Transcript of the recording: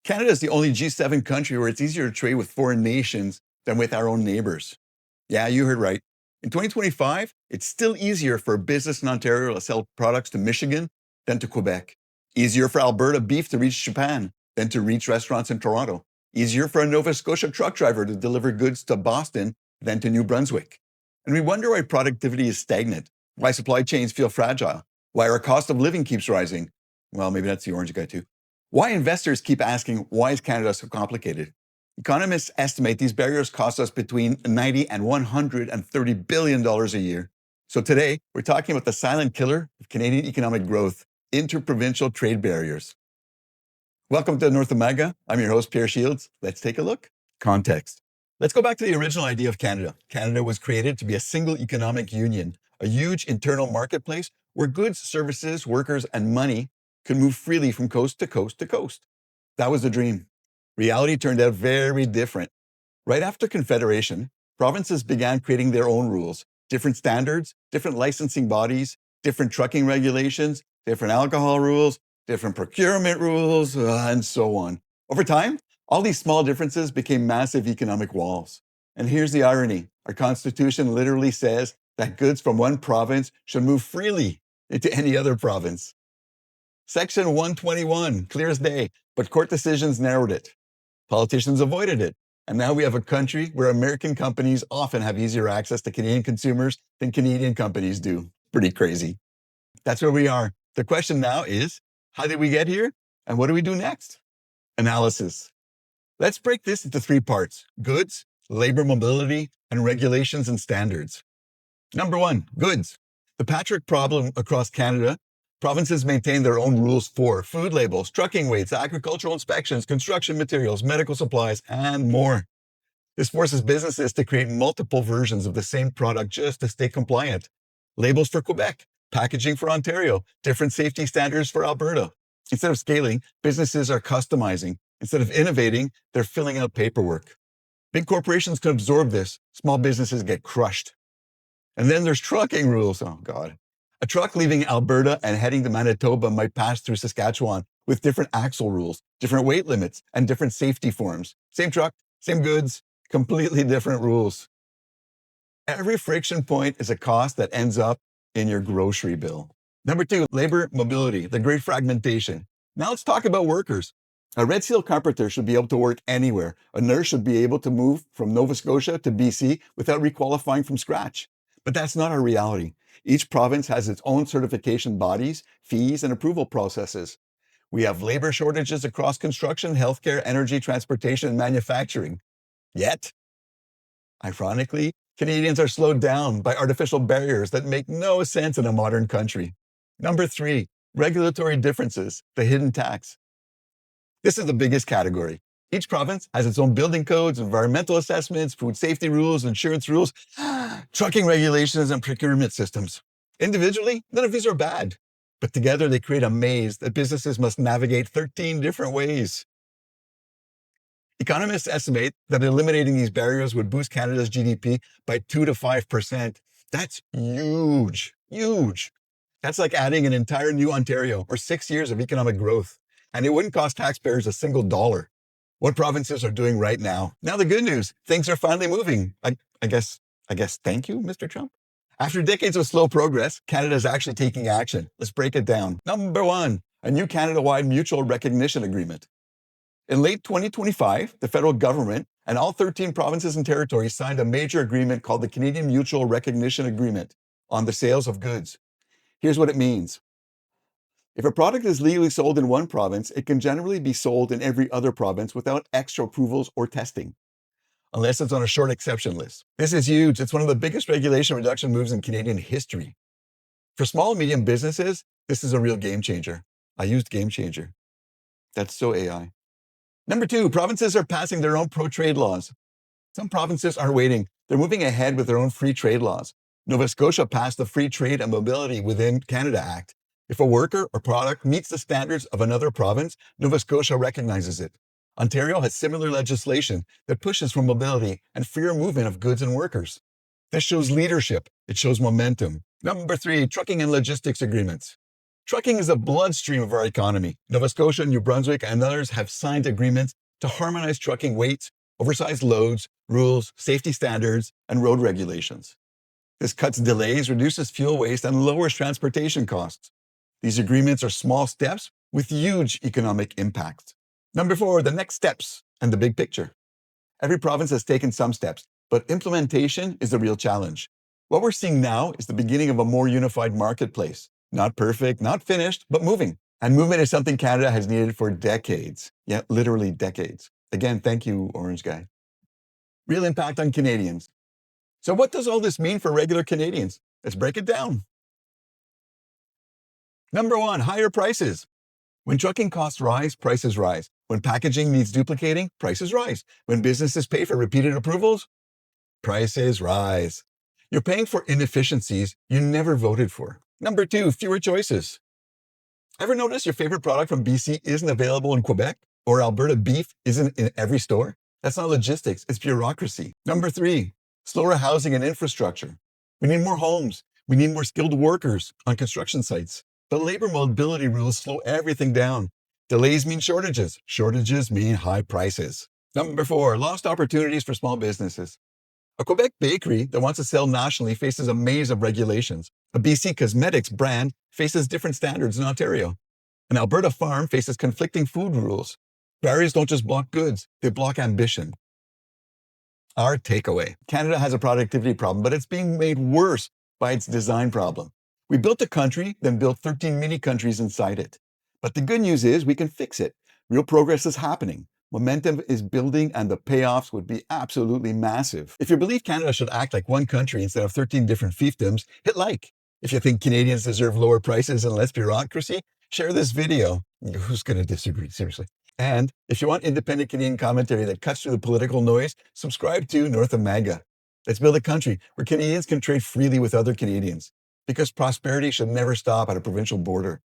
Canada is the only G7 country where it's easier to trade with foreign nations than with our own neighbors. Yeah, you heard right. In 2025, it's still easier for a business in Ontario to sell products to Michigan than to Quebec. Easier for Alberta beef to reach Japan than to reach restaurants in Toronto. Easier for a Nova Scotia truck driver to deliver goods to Boston than to New Brunswick. And we wonder why productivity is stagnant, why supply chains feel fragile, why our cost of living keeps rising. Well, maybe that's the orange guy too. Why investors keep asking, why is Canada so complicated? Economists estimate these barriers cost us between 90 and $130 billion a year. So today, we're talking about the silent killer of Canadian economic growth, interprovincial trade barriers. Welcome to North of MAGA. I'm your host, Pierre Shields. Let's take a look. Context. Let's go back to the original idea of Canada. Canada was created to be a single economic union, a huge internal marketplace where goods, services, workers, and money could move freely from coast to coast to coast. That was the dream. Reality turned out very different. Right after Confederation, provinces began creating their own rules, different standards, different licensing bodies, different trucking regulations, different alcohol rules, different procurement rules, and so on. Over time, all these small differences became massive economic walls. And here's the irony. Our Constitution literally says that goods from one province should move freely into any other province. Section 121, clear as day, but court decisions narrowed it. Politicians avoided it. And now we have a country where American companies often have easier access to Canadian consumers than Canadian companies do. Pretty crazy. That's where we are. The question now is, how did we get here? And what do we do next? Analysis. Let's break this into three parts: goods, labor mobility, and regulations and standards. Number one, goods. The Patrick problem across Canada. Provinces maintain their own rules for food labels, trucking weights, agricultural inspections, construction materials, medical supplies, and more. This forces businesses to create multiple versions of the same product just to stay compliant. Labels for Quebec, packaging for Ontario, different safety standards for Alberta. Instead of scaling, businesses are customizing. Instead of innovating, they're filling out paperwork. Big corporations can absorb this. Small businesses get crushed. And then there's trucking rules. Oh, God. A truck leaving Alberta and heading to Manitoba might pass through Saskatchewan with different axle rules, different weight limits, and different safety forms. Same truck, same goods, completely different rules. Every friction point is a cost that ends up in your grocery bill. Number two, labor mobility, the great fragmentation. Now let's talk about workers. A Red Seal carpenter should be able to work anywhere. A nurse should be able to move from Nova Scotia to BC without requalifying from scratch. But that's not our reality. Each province has its own certification bodies, fees, and approval processes. We have labor shortages across construction, healthcare, energy, transportation, and manufacturing. Yet, ironically, Canadians are slowed down by artificial barriers that make no sense in a modern country. Number three, regulatory differences, the hidden tax. This is the biggest category. Each province has its own building codes, environmental assessments, food safety rules, insurance rules, trucking regulations, and procurement systems. Individually, none of these are bad, but together they create a maze that businesses must navigate 13 different ways. Economists estimate that eliminating these barriers would boost Canada's GDP by 2 to 5%. That's huge, huge. That's like adding an entire new Ontario or 6 years of economic growth. And it wouldn't cost taxpayers a single dollar. What provinces are doing right now? Now the good news, things are finally moving. I guess, thank you, Mr. Trump. After decades of slow progress, Canada is actually taking action. Let's break it down. Number one, a new Canada-wide mutual recognition agreement. In late 2025, the federal government and all 13 provinces and territories signed a major agreement called the Canadian Mutual Recognition Agreement on the sales of goods. Here's what it means. If a product is legally sold in one province, it can generally be sold in every other province without extra approvals or testing, unless it's on a short exception list. This is huge. It's one of the biggest regulation reduction moves in Canadian history. For small and medium businesses, this is a real game changer. I used game changer. That's so AI. Number two, provinces are passing their own pro-trade laws. Some provinces aren't waiting. They're moving ahead with their own free trade laws. Nova Scotia passed the Free Trade and Mobility Within Canada Act. If a worker or product meets the standards of another province, Nova Scotia recognizes it. Ontario has similar legislation that pushes for mobility and freer movement of goods and workers. This shows leadership. It shows momentum. Number three, trucking and logistics agreements. Trucking is the bloodstream of our economy. Nova Scotia, New Brunswick, and others have signed agreements to harmonize trucking weights, oversized loads, rules, safety standards, and road regulations. This cuts delays, reduces fuel waste, and lowers transportation costs. These agreements are small steps with huge economic impact. Number 4, the next steps and the big picture. Every province has taken some steps, but implementation is the real challenge. What we're seeing now is the beginning of a more unified marketplace. Not perfect, not finished, but moving. And movement is something Canada has needed for decades. Yeah, literally decades. Again, thank you, Orange Guy. Real impact on Canadians. So what does all this mean for regular Canadians? Let's break it down. Number 1, higher prices. When trucking costs rise, prices rise. When packaging needs duplicating, prices rise. When businesses pay for repeated approvals, prices rise. You're paying for inefficiencies you never voted for. Number 2, fewer choices. Ever notice your favorite product from BC isn't available in Quebec? Or Alberta beef isn't in every store? That's not logistics, it's bureaucracy. Number 3, slower housing and infrastructure. We need more homes. We need more skilled workers on construction sites. But labor mobility rules slow everything down. Delays mean shortages. Shortages mean high prices. Number 4, lost opportunities for small businesses. A Quebec bakery that wants to sell nationally faces a maze of regulations. A BC cosmetics brand faces different standards in Ontario. An Alberta farm faces conflicting food rules. Barriers don't just block goods, they block ambition. Our takeaway. Canada has a productivity problem, but it's being made worse by its design problem. We built a country, then built 13 mini countries inside it. But the good news is we can fix it. Real progress is happening. Momentum is building, and the payoffs would be absolutely massive. If you believe Canada should act like one country instead of 13 different fiefdoms, hit like. If you think Canadians deserve lower prices and less bureaucracy, share this video. Who's going to disagree, seriously? And if you want independent Canadian commentary that cuts through the political noise, subscribe to North of MAGA. Let's build a country where Canadians can trade freely with other Canadians, because prosperity should never stop at a provincial border.